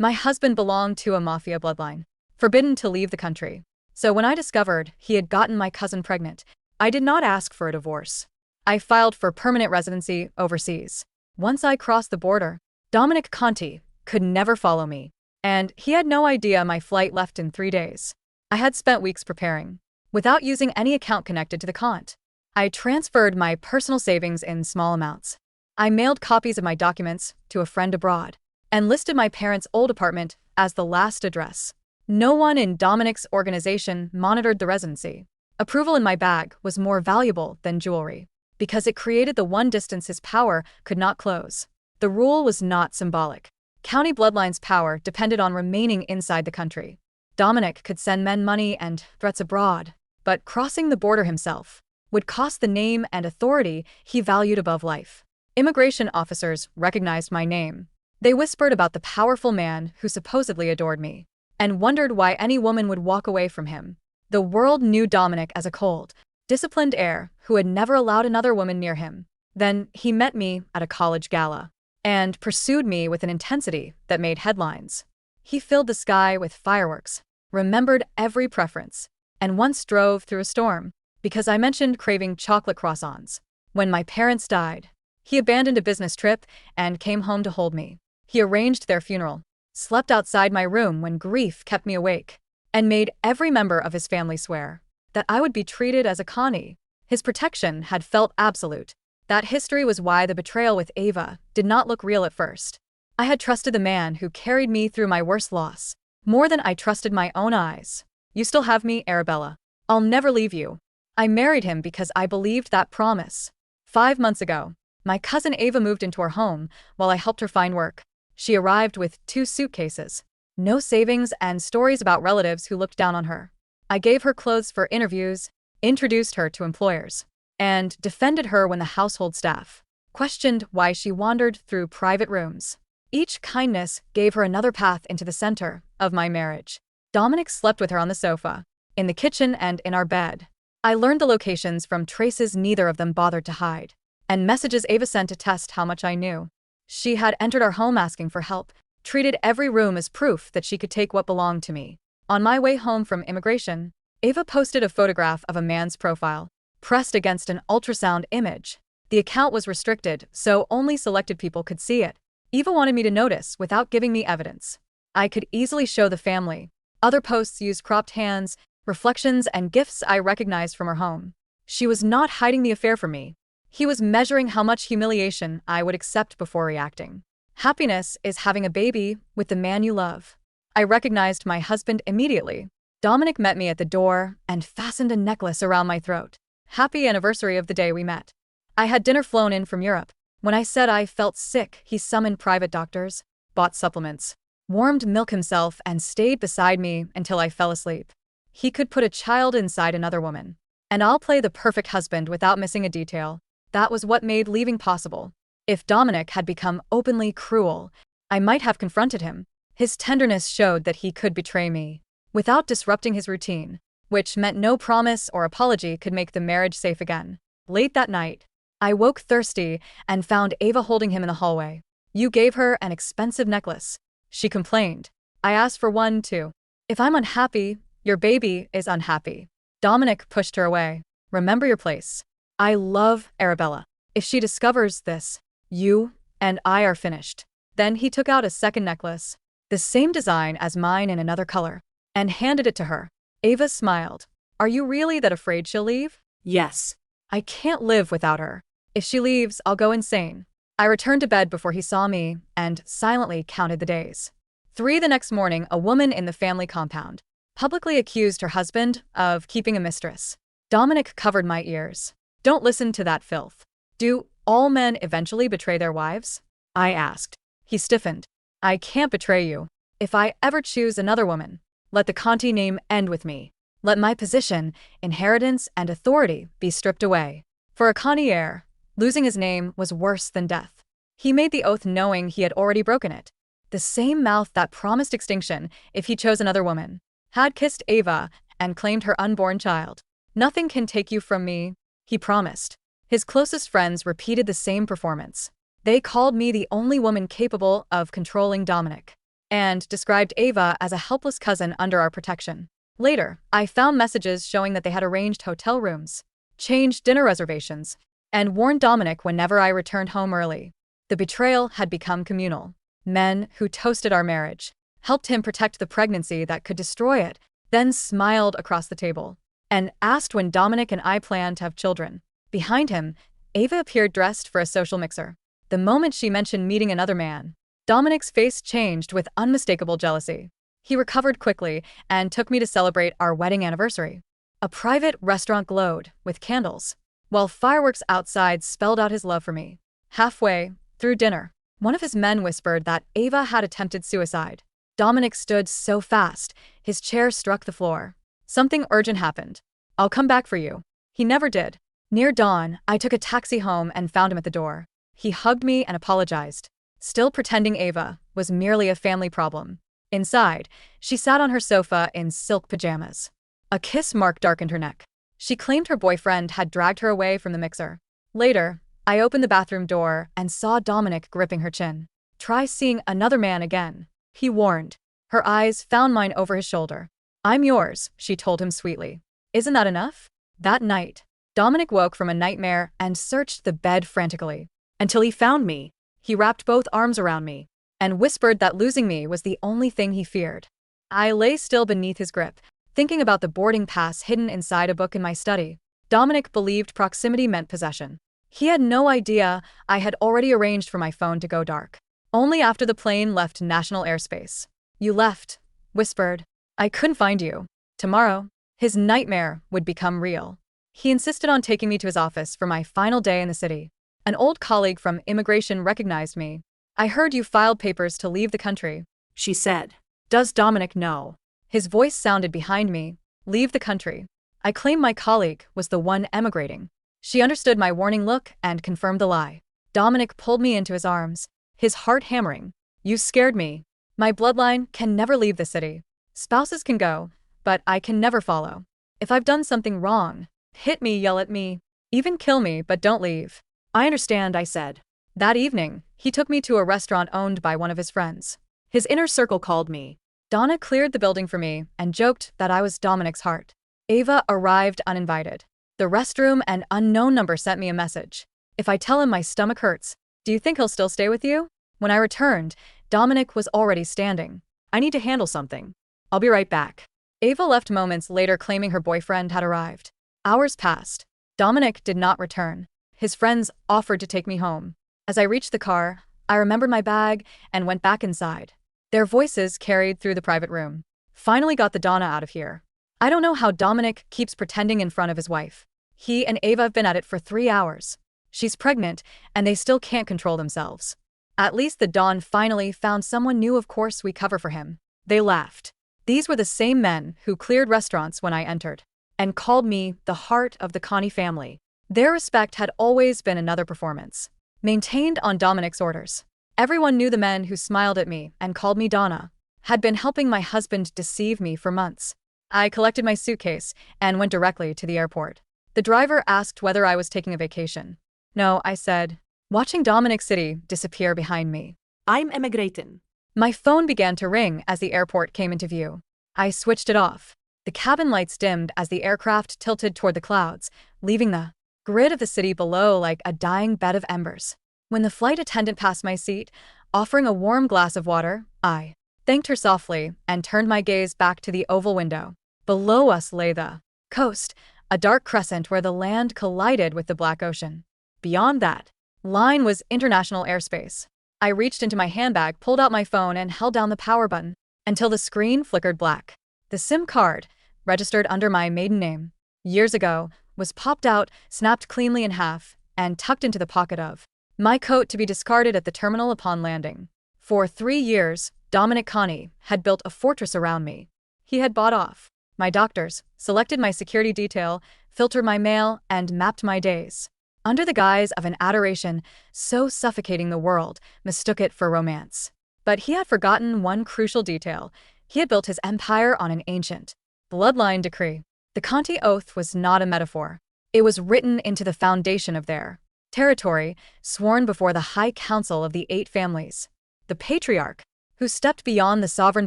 My husband belonged to a Mafia bloodline, forbidden to leave the country. So when I discovered he had gotten my cousin pregnant, I did not ask for a divorce. I filed for permanent residency overseas. Once I crossed the border, Dominic Conte could never follow me, and he had no idea my flight left in 3 days. I had spent weeks preparing, without using any account connected to the Conte. I transferred my personal savings in small amounts. I mailed copies of my documents to a friend abroad, and listed my parents' old apartment as the last address. No one in Dominic's organization monitored the residency. Approval in my bag was more valuable than jewelry, because it created the one distance his power could not close. The rule was not symbolic. County bloodlines' power depended on remaining inside the country. Dominic could send men money and threats abroad, but crossing the border himself would cost the name and authority he valued above life. Immigration officers recognized my name. They whispered about the powerful man who supposedly adored me, and wondered why any woman would walk away from him. The world knew Dominic as a cold, disciplined heir who had never allowed another woman near him. Then he met me at a college gala, and pursued me with an intensity that made headlines. He filled the sky with fireworks, remembered every preference, and once drove through a storm because I mentioned craving chocolate croissants. When my parents died, he abandoned a business trip and came home to hold me. He arranged their funeral, slept outside my room when grief kept me awake, and made every member of his family swear that I would be treated as a Connie. His protection had felt absolute. That history was why the betrayal with Ava did not look real at first. I had trusted the man who carried me through my worst loss, more than I trusted my own eyes. You still have me, Arabella. I'll never leave you. I married him because I believed that promise. 5 months ago, my cousin Ava moved into our home while I helped her find work. She arrived with 2 suitcases, no savings, and stories about relatives who looked down on her. I gave her clothes for interviews, introduced her to employers, and defended her when the household staff questioned why she wandered through private rooms. Each kindness gave her another path into the center of my marriage. Dominic slept with her on the sofa, in the kitchen, and in our bed. I learned the locations from traces neither of them bothered to hide, and messages Ava sent to test how much I knew. She had entered our home asking for help, treated every room as proof that she could take what belonged to me. On my way home from immigration, Ava posted a photograph of a man's profile, pressed against an ultrasound image. The account was restricted, so only selected people could see it. Eva wanted me to notice without giving me evidence. I could easily show the family. Other posts used cropped hands, reflections, and gifts I recognized from her home. She was not hiding the affair from me. He was measuring how much humiliation I would accept before reacting. Happiness is having a baby with the man you love. I recognized my husband immediately. Dominic met me at the door and fastened a necklace around my throat. Happy anniversary of the day we met. I had dinner flown in from Europe. When I said I felt sick, he summoned private doctors, bought supplements, warmed milk himself, and stayed beside me until I fell asleep. He could put a child inside another woman, and I'll play the perfect husband without missing a detail. That was what made leaving possible. If Dominic had become openly cruel, I might have confronted him. His tenderness showed that he could betray me without disrupting his routine, which meant no promise or apology could make the marriage safe again. Late that night, I woke thirsty and found Ava holding him in the hallway. You gave her an expensive necklace, she complained. I asked for one too. If I'm unhappy, your baby is unhappy. Dominic pushed her away. Remember your place. I love Arabella. If she discovers this, you and I are finished. Then he took out a second necklace, the same design as mine in another color, and handed it to her. Ava smiled. Are you really that afraid she'll leave? Yes. I can't live without her. If she leaves, I'll go insane. I returned to bed before he saw me and silently counted the days. 3 the next morning, a woman in the family compound publicly accused her husband of keeping a mistress. Dominic covered my ears. Don't listen to that filth. Do all men eventually betray their wives? I asked. He stiffened. I can't betray you. If I ever choose another woman, let the Conte name end with me. Let my position, inheritance, and authority be stripped away. For a Conte heir, losing his name was worse than death. He made the oath knowing he had already broken it. The same mouth that promised extinction if he chose another woman had kissed Ava and claimed her unborn child. Nothing can take you from me, he promised. His closest friends repeated the same performance. They called me the only woman capable of controlling Dominic. and described Ava as a helpless cousin under our protection. Later, I found messages showing that they had arranged hotel rooms, changed dinner reservations, and warned Dominic whenever I returned home early. The betrayal had become communal. Men who toasted our marriage, helped him protect the pregnancy that could destroy it, then smiled across the table and asked when Dominic and I planned to have children. Behind him, Ava appeared dressed for a social mixer. The moment she mentioned meeting another man, Dominic's face changed with unmistakable jealousy. He recovered quickly and took me to celebrate our wedding anniversary. A private restaurant glowed with candles, while fireworks outside spelled out his love for me. Halfway through dinner, one of his men whispered that Ava had attempted suicide. Dominic stood so fast, his chair struck the floor. Something urgent happened. I'll come back for you. He never did. Near dawn, I took a taxi home and found him at the door. He hugged me and apologized, still pretending Ava was merely a family problem. Inside, she sat on her sofa in silk pajamas. A kiss mark darkened her neck. She claimed her boyfriend had dragged her away from the mixer. Later, I opened the bathroom door and saw Dominic gripping her chin. Try seeing another man again, he warned. Her eyes found mine over his shoulder. I'm yours, she told him sweetly. Isn't that enough? That night, Dominic woke from a nightmare and searched the bed frantically. Until he found me, he wrapped both arms around me and whispered that losing me was the only thing he feared. I lay still beneath his grip, thinking about the boarding pass hidden inside a book in my study. Dominic believed proximity meant possession. He had no idea I had already arranged for my phone to go dark. Only after the plane left national airspace. You left, whispered. I couldn't find you. Tomorrow, his nightmare would become real. He insisted on taking me to his office for my final day in the city. An old colleague from immigration recognized me. I heard you filed papers to leave the country, she said. Does Dominic know? His voice sounded behind me. Leave the country. I claimed my colleague was the one emigrating. She understood my warning look and confirmed the lie. Dominic pulled me into his arms, his heart hammering. You scared me. My bloodline can never leave the city. Spouses can go, but I can never follow. If I've done something wrong, hit me, yell at me, even kill me, but don't leave. I understand, I said. That evening, he took me to a restaurant owned by one of his friends. His inner circle called me. Donna cleared the building for me and joked that I was Dominic's heart. Ava arrived uninvited. The restroom and unknown number sent me a message. If I tell him my stomach hurts, do you think he'll still stay with you? When I returned, Dominic was already standing. I need to handle something. I'll be right back. Ava left moments later claiming her boyfriend had arrived. Hours passed. Dominic did not return. His friends offered to take me home. As I reached the car, I remembered my bag and went back inside. Their voices carried through the private room. Finally got the Donna out of here. I don't know how Dominic keeps pretending in front of his wife. He and Ava have been at it for 3 hours. She's pregnant, and they still can't control themselves. At least the Don finally found someone new. Of course we cover for him. They laughed. These were the same men who cleared restaurants when I entered, and called me the heart of the Connie family. Their respect had always been another performance, maintained on Dominic's orders. Everyone knew the men who smiled at me and called me Donna had been helping my husband deceive me for months. I collected my suitcase and went directly to the airport. The driver asked whether I was taking a vacation. No, I said, watching Dominic City disappear behind me. I'm emigrating. My phone began to ring as the airport came into view. I switched it off. The cabin lights dimmed as the aircraft tilted toward the clouds, leaving the grid of the city below like a dying bed of embers. When the flight attendant passed my seat, offering a warm glass of water, I thanked her softly and turned my gaze back to the oval window. Below us lay the coast, a dark crescent where the land collided with the black ocean. Beyond that line was international airspace. I reached into my handbag, pulled out my phone, and held down the power button until the screen flickered black. The SIM card, registered under my maiden name years ago, was popped out, snapped cleanly in half, and tucked into the pocket of my coat to be discarded at the terminal upon landing. For 3 years, Dominic Connie had built a fortress around me. He had bought off my doctors, selected my security detail, filtered my mail, and mapped my days. Under the guise of an adoration so suffocating the world mistook it for romance. But he had forgotten one crucial detail. He had built his empire on an ancient bloodline decree. The Conte oath was not a metaphor. It was written into the foundation of their territory, sworn before the High Council of the 8 families. The patriarch, who stepped beyond the sovereign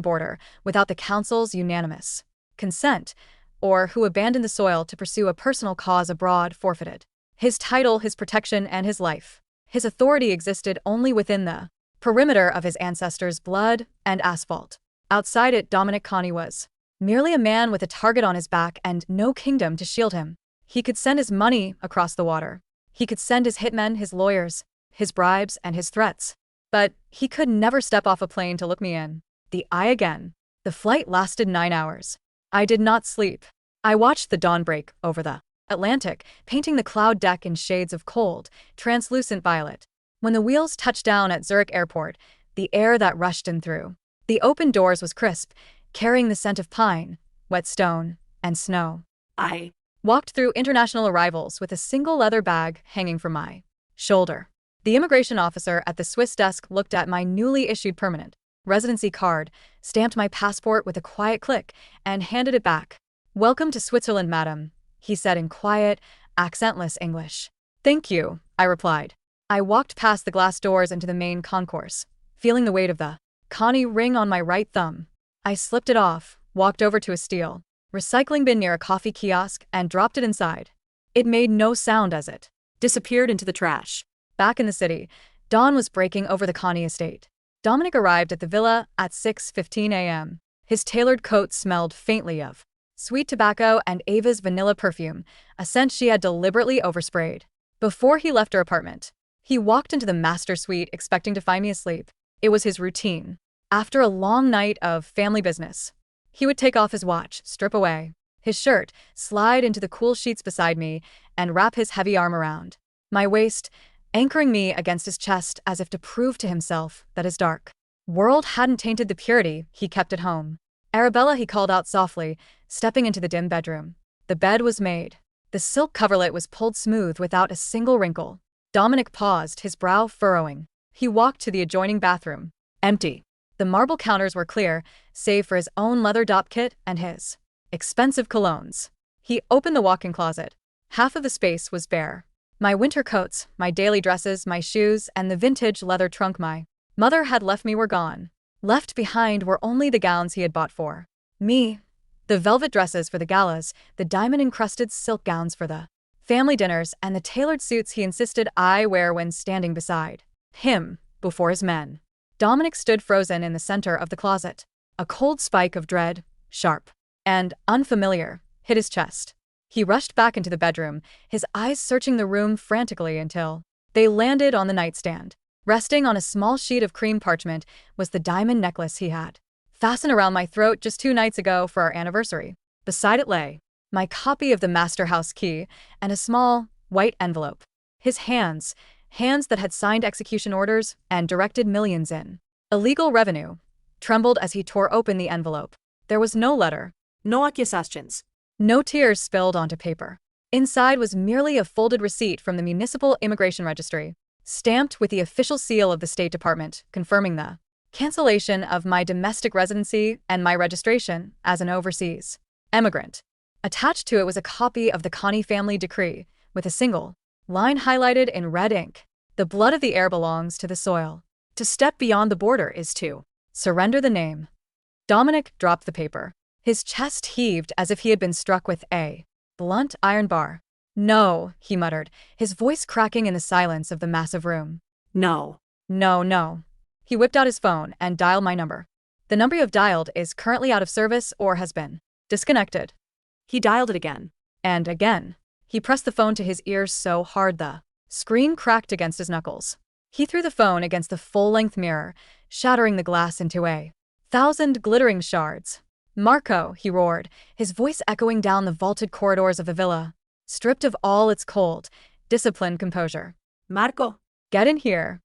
border without the council's unanimous consent, or who abandoned the soil to pursue a personal cause abroad forfeited his title, his protection, and his life. His authority existed only within the perimeter of his ancestors' blood and asphalt. Outside it, Dominic was merely a man with a target on his back and no kingdom to shield him. He could send his money across the water. He could send his hitmen, his lawyers, his bribes, and his threats. But he could never step off a plane to look me in the eye again. The flight lasted 9 hours. I did not sleep. I watched the dawn break over the Atlantic, painting the cloud deck in shades of cold, translucent violet. When the wheels touched down at Zurich Airport, the air that rushed in through the open doors was crisp, carrying the scent of pine, wet stone, and snow. I walked through international arrivals with a single leather bag hanging from my shoulder. The immigration officer at the Swiss desk looked at my newly issued permanent residency card, stamped my passport with a quiet click, and handed it back. "Welcome to Switzerland, madam," he said in quiet, accentless English. "Thank you," I replied. I walked past the glass doors into the main concourse, feeling the weight of the Connie ring on my right thumb. I slipped it off, walked over to a steel recycling bin near a coffee kiosk, and dropped it inside. It made no sound as it disappeared into the trash. Back in the city, dawn was breaking over the Connie estate. Dominic arrived at the villa at 6:15 a.m. His tailored coat smelled faintly of sweet tobacco and Ava's vanilla perfume, a scent she had deliberately oversprayed. Before he left her apartment, he walked into the master suite expecting to find me asleep. It was his routine. After a long night of family business, he would take off his watch, strip away his shirt, slide into the cool sheets beside me, and wrap his heavy arm around my waist, anchoring me against his chest as if to prove to himself that his dark world hadn't tainted the purity he kept at home. "Arabella," he called out softly, stepping into the dim bedroom. The bed was made. The silk coverlet was pulled smooth without a single wrinkle. Dominic paused, his brow furrowing. He walked to the adjoining bathroom. Empty. The marble counters were clear, save for his own leather dop kit and his expensive colognes. He opened the walk-in closet. Half of the space was bare. My winter coats, my daily dresses, my shoes, and the vintage leather trunk my mother had left me were gone. Left behind were only the gowns he had bought for me. The velvet dresses for the galas, the diamond-encrusted silk gowns for the family dinners, and the tailored suits he insisted I wear when standing beside him before his men. Dominic stood frozen in the center of the closet. A cold spike of dread, sharp and unfamiliar, hit his chest. He rushed back into the bedroom, his eyes searching the room frantically until they landed on the nightstand. Resting on a small sheet of cream parchment was the diamond necklace he had fastened around my throat just 2 nights ago for our anniversary. Beside it lay my copy of the master house key and a small, white envelope. His hands that had signed execution orders and directed millions in illegal revenue, trembled as he tore open the envelope. There was no letter, no accusations, no tears spilled onto paper. Inside was merely a folded receipt from the Municipal Immigration Registry, stamped with the official seal of the State Department, confirming the cancellation of my domestic residency and my registration as an overseas emigrant. Attached to it was a copy of the Connie family decree, with a single line highlighted in red ink. The blood of the heir belongs to the soil. To step beyond the border is to surrender the name. Dominic dropped the paper. His chest heaved as if he had been struck with a blunt iron bar. "No," he muttered, his voice cracking in the silence of the massive room. "No. No, no." He whipped out his phone and dialed my number. "The number you have dialed is currently out of service or has been disconnected." He dialed it again. And again. He pressed the phone to his ears so hard the screen cracked against his knuckles. He threw the phone against the full-length mirror, shattering the glass into 1,000 glittering shards. "Marco," he roared, his voice echoing down the vaulted corridors of the villa, stripped of all its cold, disciplined composure. "Marco, get in here."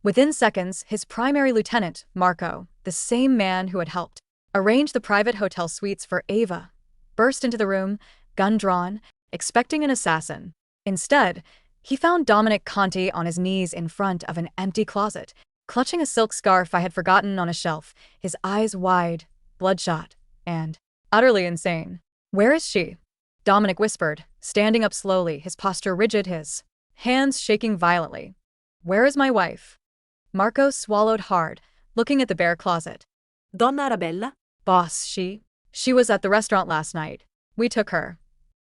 Within seconds, his primary lieutenant, Marco, the same man who had helped arrange the private hotel suites for Ava, burst into the room, gun drawn, expecting an assassin. Instead, he found Dominic Conte on his knees in front of an empty closet, clutching a silk scarf I had forgotten on a shelf, his eyes wide, bloodshot, and utterly insane. "Where is she?" Dominic whispered, standing up slowly, his posture rigid, his hands shaking violently. "Where is my wife?" Marco swallowed hard, looking at the bare closet. Donna Arabella? Boss, she was at the restaurant last night. We took her.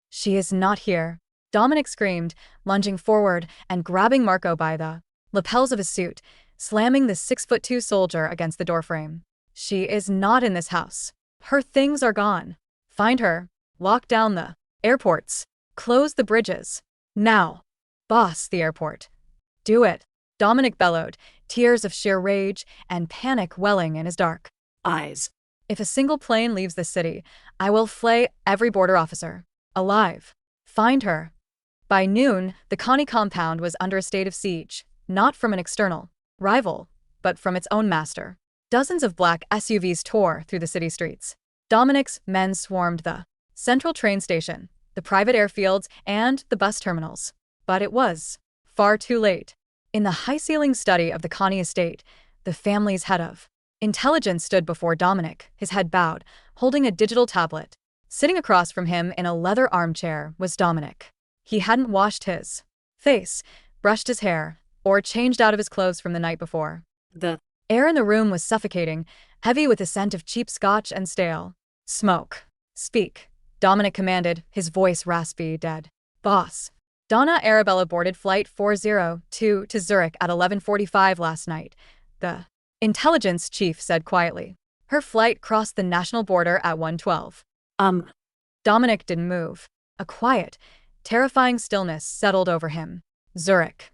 She is not here. Dominic screamed, lunging forward and grabbing Marco by the lapels of his suit, slamming the 6'2" soldier against the doorframe. She is not in this house. Her things are gone. Find her. Lock down the airports. Close the bridges. Now. Boss, the airport. Do it. Dominic bellowed, tears of sheer rage and panic welling in his dark eyes. If a single plane leaves this city, I will flay every border officer. Alive. Find her. By noon, the Connie compound was under a state of siege, not from an external rival, but from its own master. Dozens of black SUVs tore through the city streets. Dominic's men swarmed the central train station, the private airfields, and the bus terminals. But it was far too late. In the high-ceiling study of the Connie estate, the family's head of intelligence stood before Dominic, his head bowed, holding a digital tablet. Sitting across from him in a leather armchair was Dominic. He hadn't washed his face, brushed his hair, or changed out of his clothes from the night before. The air in the room was suffocating, heavy with the scent of cheap scotch and stale smoke. Speak, Dominic commanded, his voice raspy, dead. Boss. Donna Arabella boarded Flight 402 to Zurich at 11:45 last night, the intelligence chief said quietly. Her flight crossed the national border at 1:12. Dominic didn't move. A quiet, terrifying stillness settled over him. Zurich.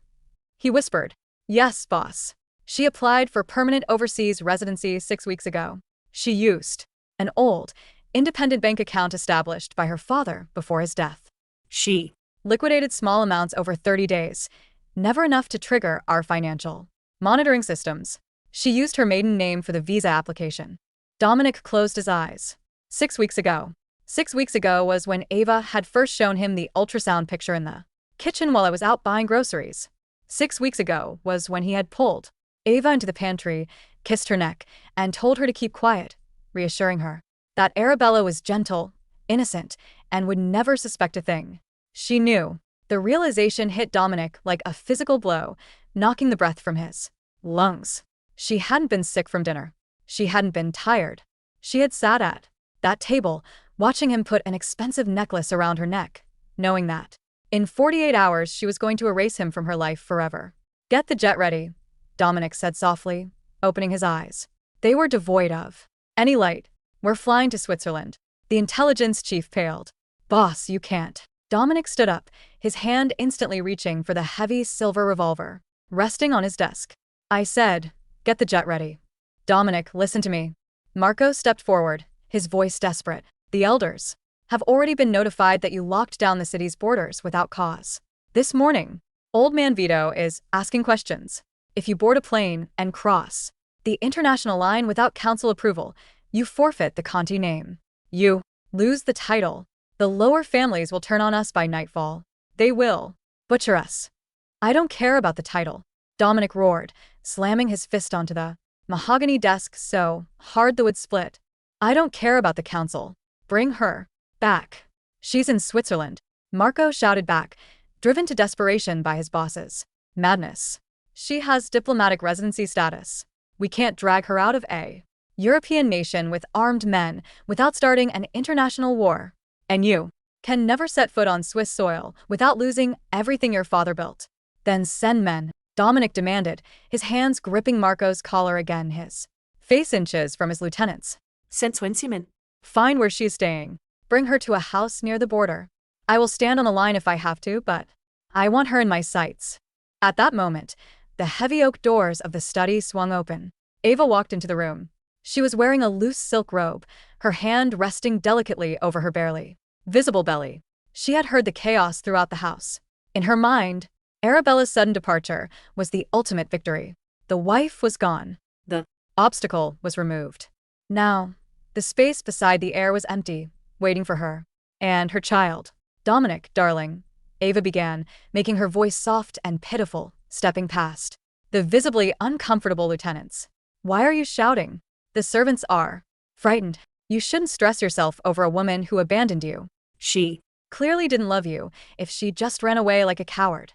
He whispered. Yes, boss. She applied for permanent overseas residency 6 weeks ago. She used an old, independent bank account established by her father before his death. She liquidated small amounts over 30 days, never enough to trigger our financial monitoring systems. She used her maiden name for the visa application. Dominic closed his eyes. 6 weeks ago. 6 weeks ago was when Ava had first shown him the ultrasound picture in the kitchen while I was out buying groceries. 6 weeks ago was when he had pulled Ava into the pantry, kissed her neck, and told her to keep quiet, reassuring her that Arabella was gentle, innocent, and would never suspect a thing. She knew. The realization hit Dominic like a physical blow, knocking the breath from his lungs. She hadn't been sick from dinner. She hadn't been tired. She had sat at that table, watching him put an expensive necklace around her neck, knowing that in 48 hours she was going to erase him from her life forever. Get the jet ready, Dominic said softly, opening his eyes. They were devoid of any light. We're flying to Switzerland. The intelligence chief paled. Boss, you can't. Dominic stood up, his hand instantly reaching for the heavy silver revolver, resting on his desk. I said, get the jet ready. Dominic, listen to me. Marco stepped forward, his voice desperate. The elders have already been notified that you locked down the city's borders without cause. This morning, Old Man Vito is asking questions. If you board a plane and cross the international line without council approval, you forfeit the Conte name. You lose the title. The lower families will turn on us by nightfall. They will butcher us. I don't care about the title, Dominic roared, slamming his fist onto the mahogany desk so hard the wood split. I don't care about the council. Bring her back. She's in Switzerland, Marco shouted back, driven to desperation by his bosses. Madness. She has diplomatic residency status. We can't drag her out of a European nation with armed men without starting an international war. And you can never set foot on Swiss soil without losing everything your father built. Then send men, Dominic demanded, his hands gripping Marco's collar again, his face inches from his lieutenant's. Send 20 men. Find where she's staying. Bring her to a house near the border. I will stand on the line if I have to, but I want her in my sights. At that moment, the heavy oak doors of the study swung open. Ava walked into the room. She was wearing a loose silk robe, her hand resting delicately over her barely visible belly. She had heard the chaos throughout the house. In her mind, Arabella's sudden departure was the ultimate victory. The wife was gone. The obstacle was removed. Now, the space beside the air was empty, waiting for her. And her child. Dominic, darling, Ava began, making her voice soft and pitiful, stepping past the visibly uncomfortable lieutenants. Why are you shouting? The servants are frightened. You shouldn't stress yourself over a woman who abandoned you. She clearly didn't love you if she just ran away like a coward.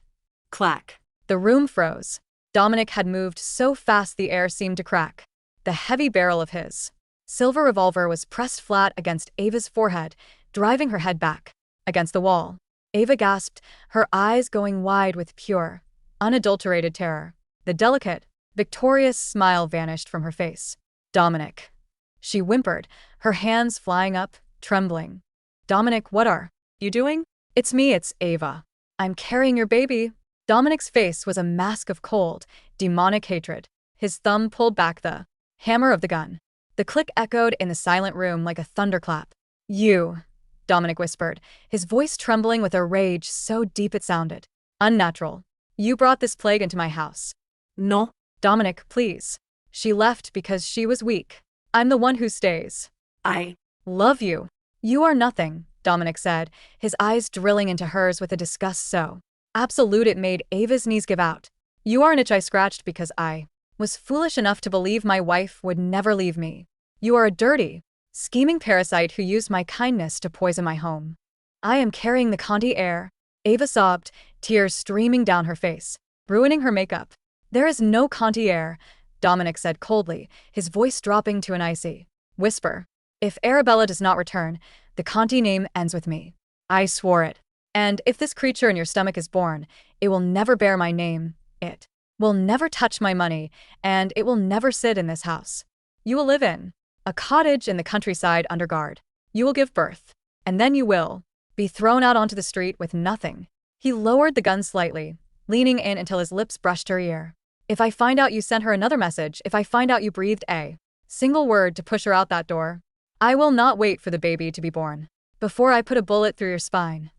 Clack. The room froze. Dominic had moved so fast the air seemed to crack. The heavy barrel of his silver revolver was pressed flat against Ava's forehead, driving her head back against the wall. Ava gasped, her eyes going wide with pure, unadulterated terror. The delicate, victorious smile vanished from her face. Dominic. She whimpered, her hands flying up, trembling. Dominic, what are you doing? It's me, it's Ava. I'm carrying your baby. Dominic's face was a mask of cold, demonic hatred. His thumb pulled back the hammer of the gun. The click echoed in the silent room like a thunderclap. You, Dominic whispered, his voice trembling with a rage so deep it sounded unnatural. You brought this plague into my house. No. Dominic, please. She left because she was weak. I'm the one who stays. I Love you. You are nothing, Dominic said, his eyes drilling into hers with a disgust so absolute it made Ava's knees give out. You are an itch I scratched because I was foolish enough to believe my wife would never leave me. You are a dirty, scheming parasite who used my kindness to poison my home. I am carrying the Conte air. Ava sobbed, tears streaming down her face, ruining her makeup. There is no Conte air, Dominic said coldly, his voice dropping to an icy whisper. If Arabella does not return, the Conte name ends with me. I swore it. And if this creature in your stomach is born, it will never bear my name, it will never touch my money, and it will never sit in this house. You will live in a cottage in the countryside under guard. You will give birth, and then you will be thrown out onto the street with nothing. He lowered the gun slightly, leaning in until his lips brushed her ear. If I find out you sent her another message, if I find out you breathed a single word to push her out that door, I will not wait for the baby to be born before I put a bullet through your spine.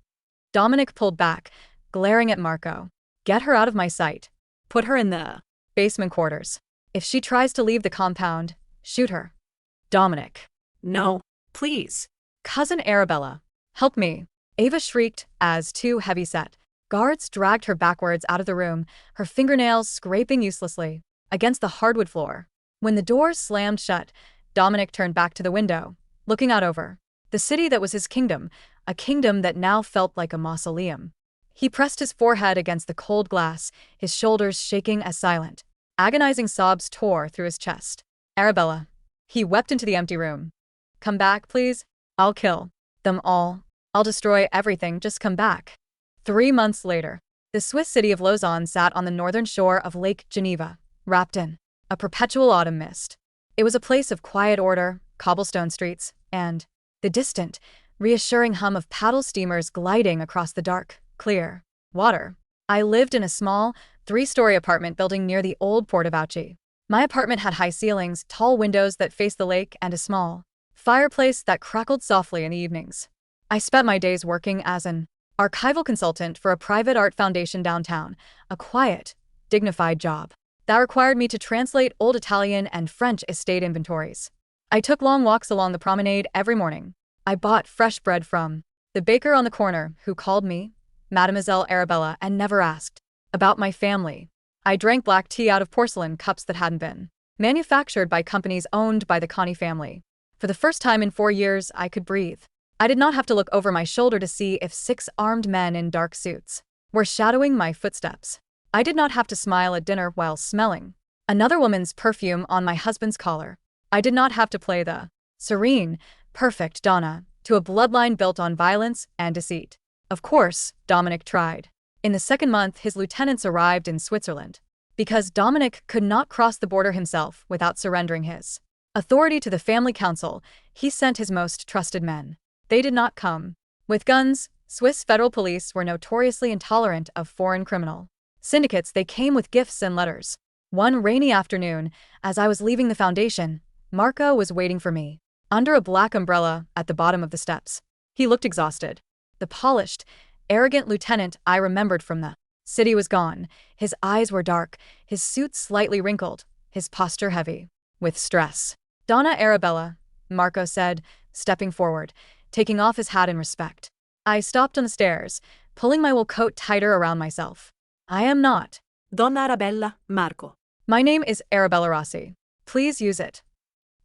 Dominic pulled back, glaring at Marco. Get her out of my sight. Put her in the basement quarters. If she tries to leave the compound, shoot her. Dominic. No. Please. Cousin Arabella. Help me. Ava shrieked as, too heavy-set, guards dragged her backwards out of the room, her fingernails scraping uselessly against the hardwood floor. When the doors slammed shut, Dominic turned back to the window, looking out over the city that was his kingdom, a kingdom that now felt like a mausoleum. He pressed his forehead against the cold glass, his shoulders shaking as silent, agonizing sobs tore through his chest. Arabella. He wept into the empty room. Come back, please. I'll kill them all. I'll destroy everything, just come back. 3 months later, the Swiss city of Lausanne sat on the northern shore of Lake Geneva, wrapped in a perpetual autumn mist. It was a place of quiet order, cobblestone streets, and the distant, reassuring hum of paddle steamers gliding across the dark, clear water. I lived in a small, 3-story apartment building near the old Port of Auchy. My apartment had high ceilings, tall windows that faced the lake, and a small fireplace that crackled softly in the evenings. I spent my days working as an archival consultant for a private art foundation downtown, a quiet, dignified job that required me to translate old Italian and French estate inventories. I took long walks along the promenade every morning. I bought fresh bread from the baker on the corner, who called me Mademoiselle Arabella and never asked about my family. I drank black tea out of porcelain cups that hadn't been manufactured by companies owned by the Conte family. For the first time in 4 years, I could breathe. I did not have to look over my shoulder to see if 6 armed men in dark suits were shadowing my footsteps. I did not have to smile at dinner while smelling another woman's perfume on my husband's collar. I did not have to play the serene, perfect Donna to a bloodline built on violence and deceit. Of course, Dominic tried. In the 2nd month, his lieutenants arrived in Switzerland. Because Dominic could not cross the border himself without surrendering his authority to the family council, he sent his most trusted men. They did not come with guns. Swiss federal police were notoriously intolerant of foreign criminal syndicates. They came with gifts and letters. One rainy afternoon, as I was leaving the foundation, Marco was waiting for me under a black umbrella at the bottom of the steps. He looked exhausted. The polished, arrogant lieutenant I remembered from the city was gone. His eyes were dark, his suit slightly wrinkled, his posture heavy with stress. Donna Arabella, Marco said, stepping forward, taking off his hat in respect. I stopped on the stairs, pulling my wool coat tighter around myself. I am not Donna Arabella, Marco. My name is Arabella Rossi. Please use it.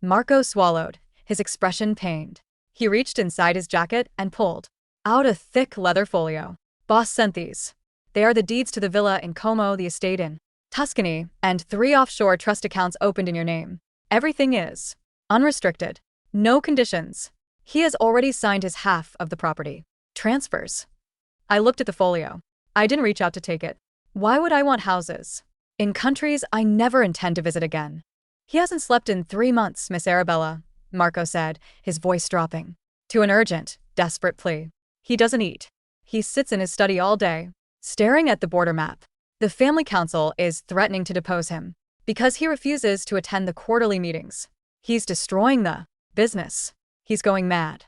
Marco swallowed, his expression pained. He reached inside his jacket and pulled out a thick leather folio. Boss sent these. They are the deeds to the villa in Como, the estate in Tuscany, and 3 offshore trust accounts opened in your name. Everything is unrestricted. No conditions. He has already signed his half of the property. Transfers. I looked at the folio. I didn't reach out to take it. Why would I want houses in countries I never intend to visit again? He hasn't slept in 3 months, Miss Arabella, Marco said, his voice dropping to an urgent, desperate plea. He doesn't eat. He sits in his study all day, staring at the border map. The family council is threatening to depose him because he refuses to attend the quarterly meetings. He's destroying the business. He's going mad.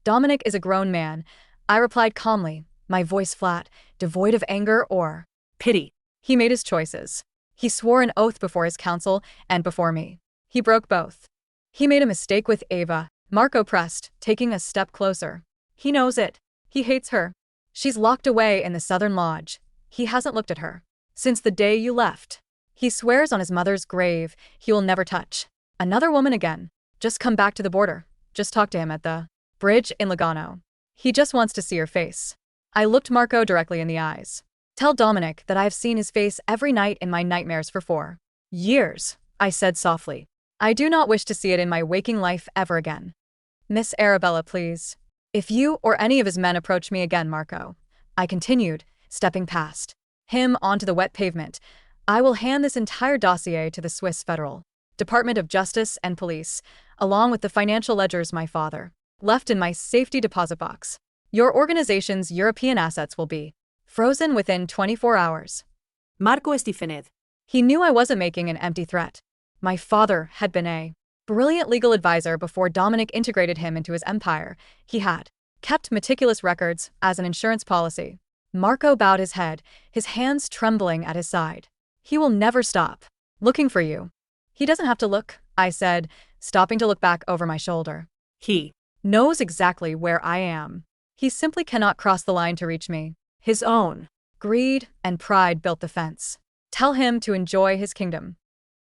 Dominic is a grown man, I replied calmly, my voice flat, devoid of anger or Pity. He made his choices. He swore an oath before his council and before me. He broke both. He made a mistake with Ava, Marco pressed, taking a step closer. He knows it. He hates her. She's locked away in the Southern Lodge. He hasn't looked at her since the day you left. He swears on his mother's grave he will never touch another woman again. Just come back to the border. Just talk to him at the bridge in Lugano. He just wants to see your face. I looked Marco directly in the eyes. Tell Dominic that I have seen his face every night in my nightmares for 4 years, I said softly. I do not wish to see it in my waking life ever again. Miss Arabella, please. If you or any of his men approach me again, Marco, I continued, stepping past him onto the wet pavement, I will hand this entire dossier to the Swiss Federal Department of Justice and Police, along with the financial ledgers my father left in my safety deposit box. Your organization's European assets will be frozen within 24 hours. Marco Estifened. He knew I wasn't making an empty threat. My father had been a brilliant legal advisor before Dominic integrated him into his empire. He had kept meticulous records as an insurance policy. Marco bowed his head, his hands trembling at his side. He will never stop looking for you. He doesn't have to look, I said, stopping to look back over my shoulder. He knows exactly where I am. He simply cannot cross the line to reach me. His own greed and pride built the fence. Tell him to enjoy his kingdom.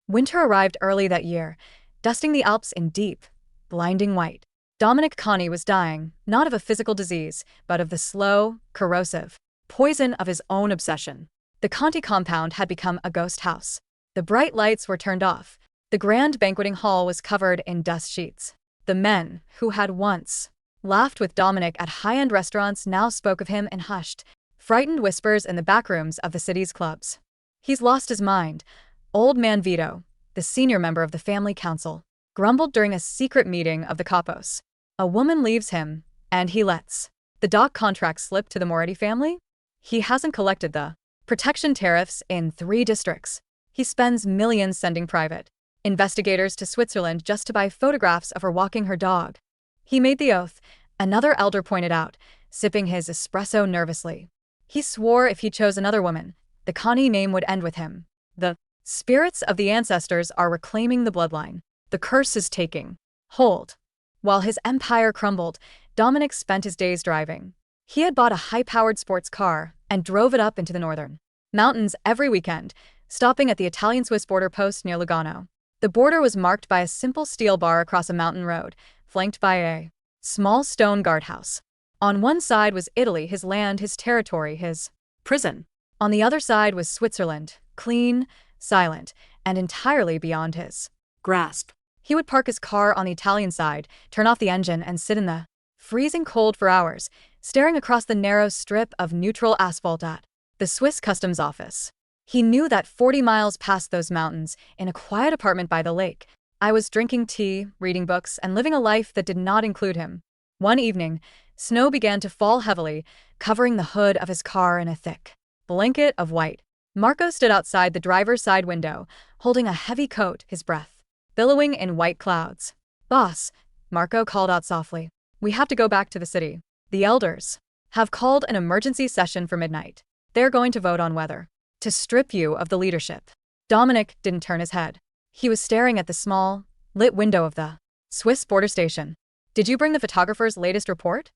Winter arrived early that year, dusting the Alps in deep, blinding white. Dominic Conte was dying, not of a physical disease, but of the slow, corrosive poison of his own obsession. The Conte compound had become a ghost house. The bright lights were turned off. The grand banqueting hall was covered in dust sheets. The men, who had once laughed with Dominic at high-end restaurants, now spoke of him in hushed, frightened whispers in the backrooms of the city's clubs. He's lost his mind. Old man Vito, the senior member of the family council, grumbled during a secret meeting of the Capos. A woman leaves him, and he lets the dock contract slip to the Moretti family? He hasn't collected the protection tariffs in 3 districts. He spends millions sending private investigators to Switzerland just to buy photographs of her walking her dog. He made the oath, another elder pointed out, sipping his espresso nervously. He swore if he chose another woman, the Conte name would end with him. The spirits of the ancestors are reclaiming the bloodline. The curse is taking hold. While his empire crumbled, Dominic spent his days driving. He had bought a high-powered sports car and drove it up into the northern mountains every weekend, stopping at the Italian-Swiss border post near Lugano. The border was marked by a simple steel bar across a mountain road, flanked by a small stone guardhouse. On one side was Italy, his land, his territory, his prison. On the other side was Switzerland, clean, silent, and entirely beyond his grasp. He would park his car on the Italian side, turn off the engine, and sit in the freezing cold for hours, staring across the narrow strip of neutral asphalt at the Swiss customs office. He knew that 40 miles past those mountains, in a quiet apartment by the lake, I was drinking tea, reading books, and living a life that did not include him. One evening, snow began to fall heavily, covering the hood of his car in a thick blanket of white. Marco stood outside the driver's side window, holding a heavy coat, his breath billowing in white clouds. Boss, Marco called out softly. We have to go back to the city. The elders have called an emergency session for midnight. They're going to vote on whether to strip you of the leadership. Dominic didn't turn his head. He was staring at the small, lit window of the Swiss border station. Did you bring the photographer's latest report?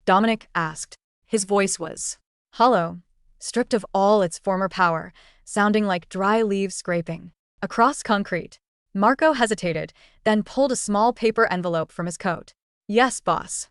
Dominic asked. His voice was hollow, stripped of all its former power, sounding like dry leaves scraping across concrete. Marco hesitated, then pulled a small paper envelope from his coat. Yes, boss.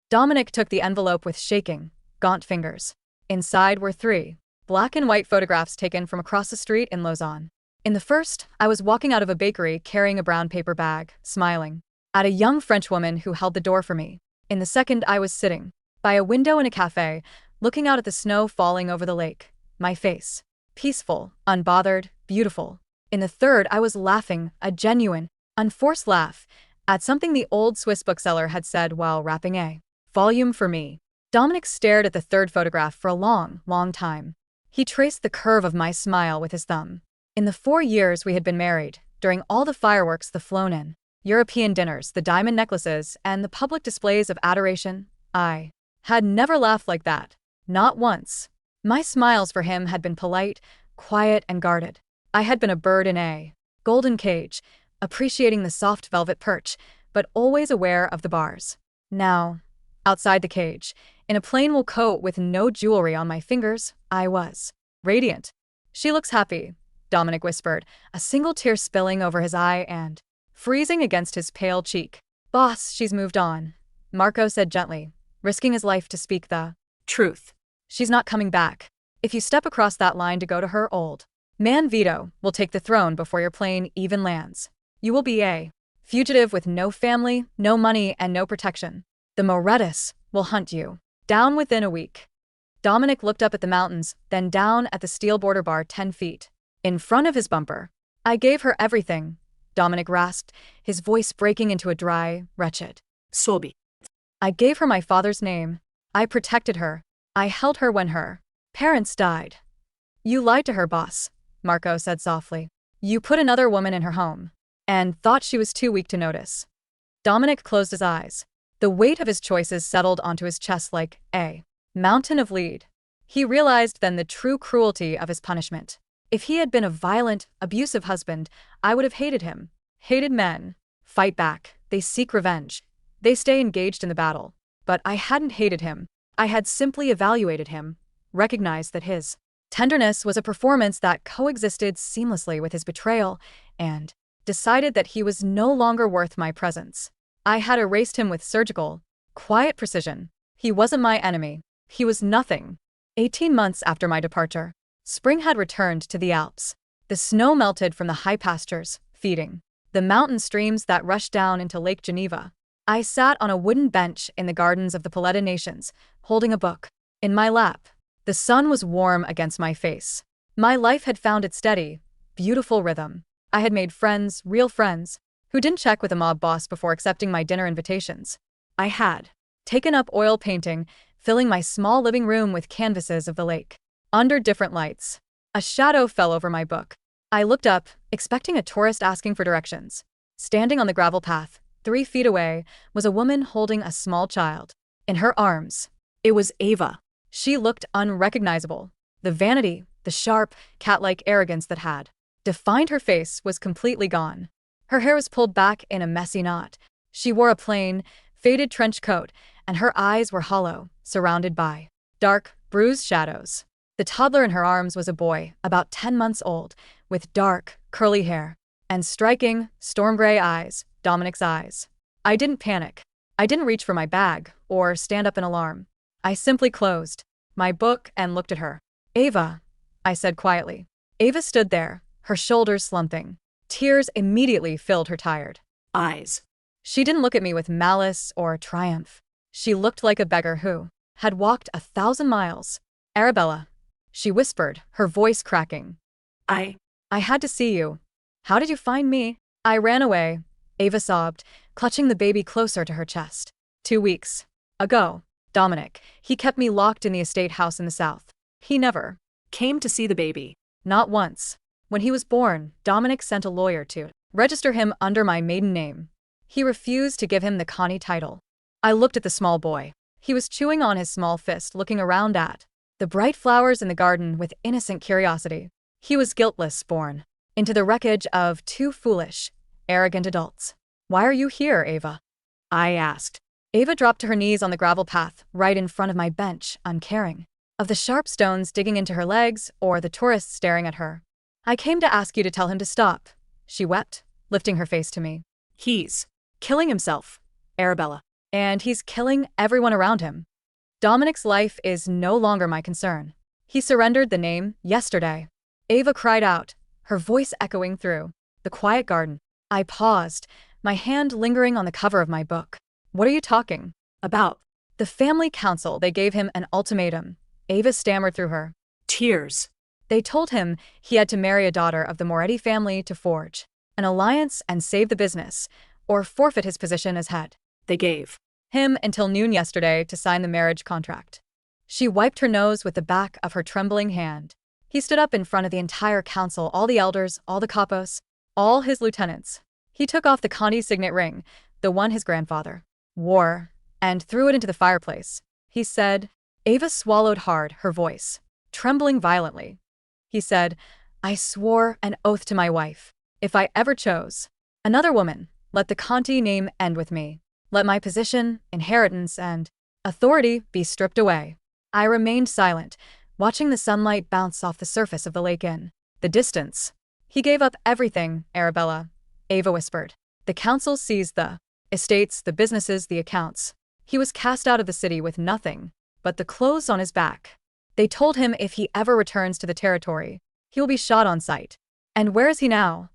Dominic took the envelope with shaking, gaunt fingers. Inside were 3 black and white photographs taken from across the street in Lausanne. In the first, I was walking out of a bakery carrying a brown paper bag, smiling at a young French woman who held the door for me. In the second, I was sitting by a window in a cafe, looking out at the snow falling over the lake, my face peaceful, unbothered, beautiful. In the third, I was laughing, a genuine, unforced laugh, at something the old Swiss bookseller had said while wrapping a volume for me. Dominic stared at the third photograph for a long, long time. He traced the curve of my smile with his thumb. In the 4 years we had been married, during all the fireworks, the flown-in European dinners, the diamond necklaces, and the public displays of adoration, I had never laughed like that. Not once. My smiles for him had been polite, quiet, and guarded. I had been a bird in a golden cage, appreciating the soft velvet perch, but always aware of the bars. Now, outside the cage, in a plain wool coat with no jewelry on my fingers, I was radiant. She looks happy, Dominic whispered, a single tear spilling over his eye and freezing against his pale cheek. Boss, she's moved on, Marco said gently, risking his life to speak the Truth. She's not coming back. If you step across that line to go to her old man Vito will take the throne before your plane even lands. You will be a fugitive with no family, no money, and no protection. The Morettas will hunt you down within a week. Dominic looked up at the mountains, then down at the steel border bar 10 feet in front of his bumper. I gave her everything, Dominic rasped, his voice breaking into a dry, wretched Sobi. I gave her my father's name. I protected her. I held her when her parents died. You lied to her, boss, Marco said softly. You put another woman in her home and thought she was too weak to notice. Dominic closed his eyes. The weight of his choices settled onto his chest like a mountain of lead. He realized then the true cruelty of his punishment. If he had been a violent, abusive husband, I would have hated him. Hated men. Fight back. They seek revenge. They stay engaged in the battle. But I hadn't hated him. I had simply evaluated him, recognized that his tenderness was a performance that coexisted seamlessly with his betrayal, and decided that he was no longer worth my presence. I had erased him with surgical, quiet precision. He wasn't my enemy. He was nothing. 18 months after my departure, spring had returned to the Alps. The snow melted from the high pastures, feeding the mountain streams that rushed down into Lake Geneva. I sat on a wooden bench in the gardens of the Paletta Nations, holding a book in my lap. The sun was warm against my face. My life had found its steady, beautiful rhythm. I had made friends, real friends, who didn't check with a mob boss before accepting my dinner invitations. I had taken up oil painting, filling my small living room with canvases of the lake. Under different lights, a shadow fell over my book. I looked up, expecting a tourist asking for directions. Standing on the gravel path, 3 feet away, was a woman holding a small child in her arms. It was Ava. She looked unrecognizable. The vanity, the sharp, cat-like arrogance that had defined her face was completely gone. Her hair was pulled back in a messy knot. She wore a plain, faded trench coat, and her eyes were hollow, surrounded by dark, bruised shadows. The toddler in her arms was a boy, about 10 months old, with dark, curly hair and striking, storm-gray eyes, Dominic's eyes. I didn't panic. I didn't reach for my bag or stand up in alarm. I simply closed my book and looked at her. Ava, I said quietly. Ava stood there, her shoulders slumping. Tears immediately filled her tired Eyes. She didn't look at me with malice or triumph. She looked like a beggar who had walked 1,000 miles. Arabella, she whispered, her voice cracking. I had to see you. How did you find me? I ran away, Ava sobbed, clutching the baby closer to her chest. 2 weeks ago, Dominic, he kept me locked in the estate house in the south. He never Came to see the baby. Not once. When he was born, Dominic sent a lawyer to register him under my maiden name. He refused to give him the Connie title. I looked at the small boy. He was chewing on his small fist, looking around at the bright flowers in the garden with innocent curiosity. He was guiltless, born into the wreckage of 2 foolish, arrogant adults. Why are you here, Ava? I asked. Ava dropped to her knees on the gravel path, right in front of my bench, uncaring of the sharp stones digging into her legs or the tourists staring at her. I came to ask you to tell him to stop, she wept, lifting her face to me. He's killing himself, Arabella. And he's killing everyone around him. Dominic's life is no longer my concern. He surrendered the name yesterday. Ava cried out, her voice echoing through the quiet garden. I paused, my hand lingering on the cover of my book. What are you talking About. The family council, they gave him an ultimatum. Ava stammered through her Tears. They told him he had to marry a daughter of the Moretti family to forge an alliance and save the business, or forfeit his position as head. They gave Him until noon yesterday to sign the marriage contract. She wiped her nose with the back of her trembling hand. He stood up in front of the entire council, all the elders, all the capos, all his lieutenants. He took off the Contes signet ring, the one his grandfather wore, and threw it into the fireplace. He said, Ava swallowed hard, her voice trembling violently. He said, I swore an oath to my wife. If I ever chose another woman, let the Conti name end with me. Let my position, inheritance, and authority be stripped away. I remained silent, watching the sunlight bounce off the surface of the lake in the distance. He gave up everything, Arabella, Ava whispered. The council seized the estates, the businesses, the accounts. He was cast out of the city with nothing but the clothes on his back. They told him if he ever returns to the territory, he will be shot on sight. And where is he now?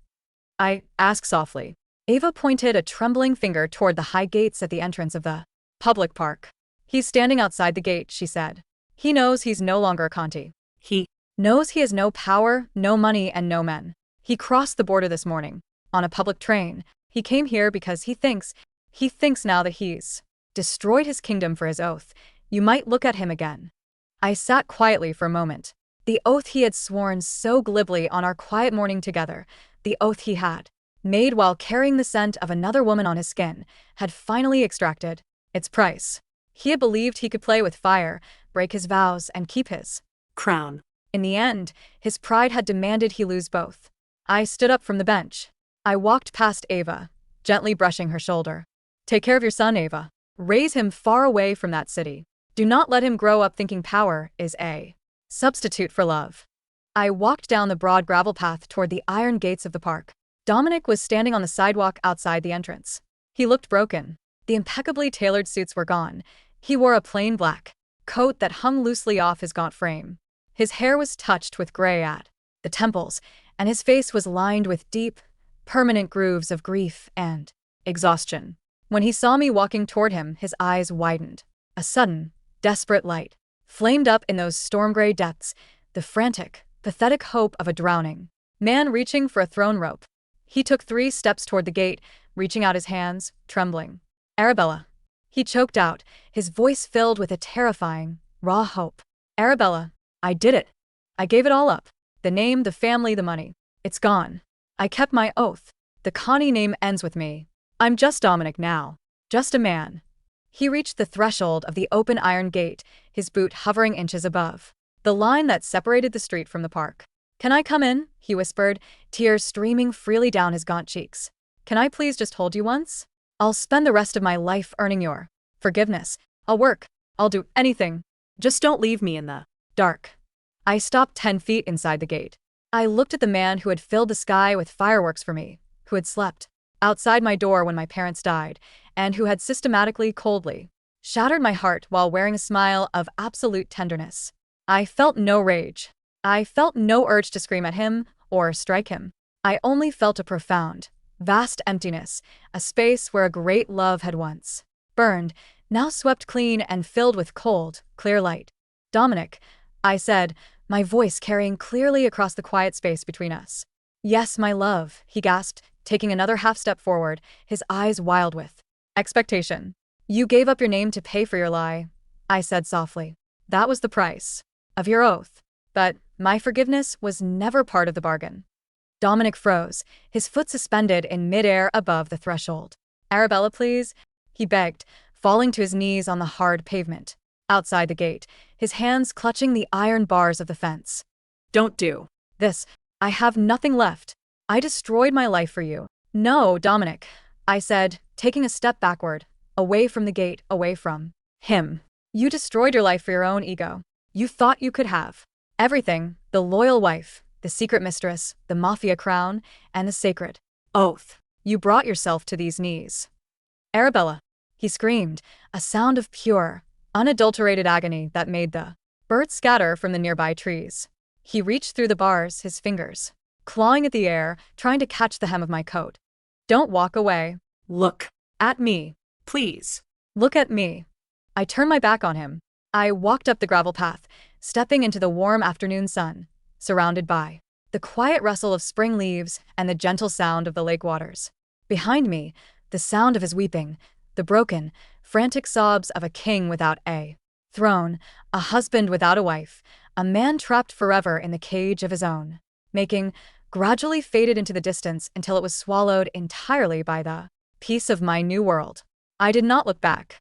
I asked softly. Ava pointed a trembling finger toward the high gates at the entrance of the public park. He's standing outside the gate, she said. He knows he's no longer a Conti. He Knows he has no power, no money, and no men. He crossed the border this morning, on a public train. He came here because he thinks now that he's destroyed his kingdom for his oath. You might look at him again. I sat quietly for a moment. The oath he had sworn so glibly on our quiet morning together, the oath he had made while carrying the scent of another woman on his skin, had finally extracted its price. He had believed he could play with fire, break his vows, and keep his crown. In the end, his pride had demanded he lose both. I stood up from the bench. I walked past Ava, gently brushing her shoulder. Take care of your son, Ava. Raise him far away from that city. Do not let him grow up thinking power is a substitute for love. I walked down the broad gravel path toward the iron gates of the park. Dominic was standing on the sidewalk outside the entrance. He looked broken. The impeccably tailored suits were gone. He wore a plain black coat that hung loosely off his gaunt frame. His hair was touched with gray at the temples, and his face was lined with deep, permanent grooves of grief and exhaustion. When he saw me walking toward him, his eyes widened. A sudden, desperate light flamed up in those storm-gray depths, the frantic, pathetic hope of a drowning man reaching for a thrown rope. He took 3 steps toward the gate, reaching out his hands, trembling. Arabella. He choked out, his voice filled with a terrifying, raw hope. Arabella, I did it. I gave it all up. The name, the family, the money. It's gone. I kept my oath. The Connie name ends with me. I'm just Dominic now. Just a man. He reached the threshold of the open iron gate, his boot hovering inches above the line that separated the street from the park. Can I come in? He whispered, tears streaming freely down his gaunt cheeks. Can I please just hold you once? I'll spend the rest of my life earning your forgiveness. I'll work. I'll do anything. Just don't leave me in the dark. I stopped 10 feet inside the gate. I looked at the man who had filled the sky with fireworks for me, who had slept outside my door when my parents died, and who had systematically, coldly shattered my heart while wearing a smile of absolute tenderness. I felt no rage. I felt no urge to scream at him or strike him. I only felt a profound, vast emptiness, a space where a great love had once burned, now swept clean and filled with cold, clear light. Dominic, I said, my voice carrying clearly across the quiet space between us. Yes, my love, he gasped, taking another half step forward, his eyes wild with expectation. You gave up your name to pay for your lie, I said softly. That was the price of your oath. But my forgiveness was never part of the bargain. Dominic froze, his foot suspended in midair above the threshold. Arabella, please, he begged, falling to his knees on the hard pavement outside the gate, his hands clutching the iron bars of the fence. Don't do this. I have nothing left. I destroyed my life for you. No, Dominic, I said, taking a step backward, away from the gate, away from him. You destroyed your life for your own ego. You thought you could have everything, the loyal wife, the secret mistress, the Mafia crown, and the sacred oath. You brought yourself to these knees. Arabella, he screamed, a sound of pure, unadulterated agony that made the birds scatter from the nearby trees. He reached through the bars, his fingers clawing at the air, trying to catch the hem of my coat. Don't walk away. Look. At me. Please. Look at me. I turned my back on him. I walked up the gravel path, stepping into the warm afternoon sun, surrounded by the quiet rustle of spring leaves and the gentle sound of the lake waters. Behind me, the sound of his weeping, the broken, frantic sobs of a king without a throne, a husband without a wife, a man trapped forever in the cage of his own making, gradually faded into the distance until it was swallowed entirely by the peace of my new world. I did not look back.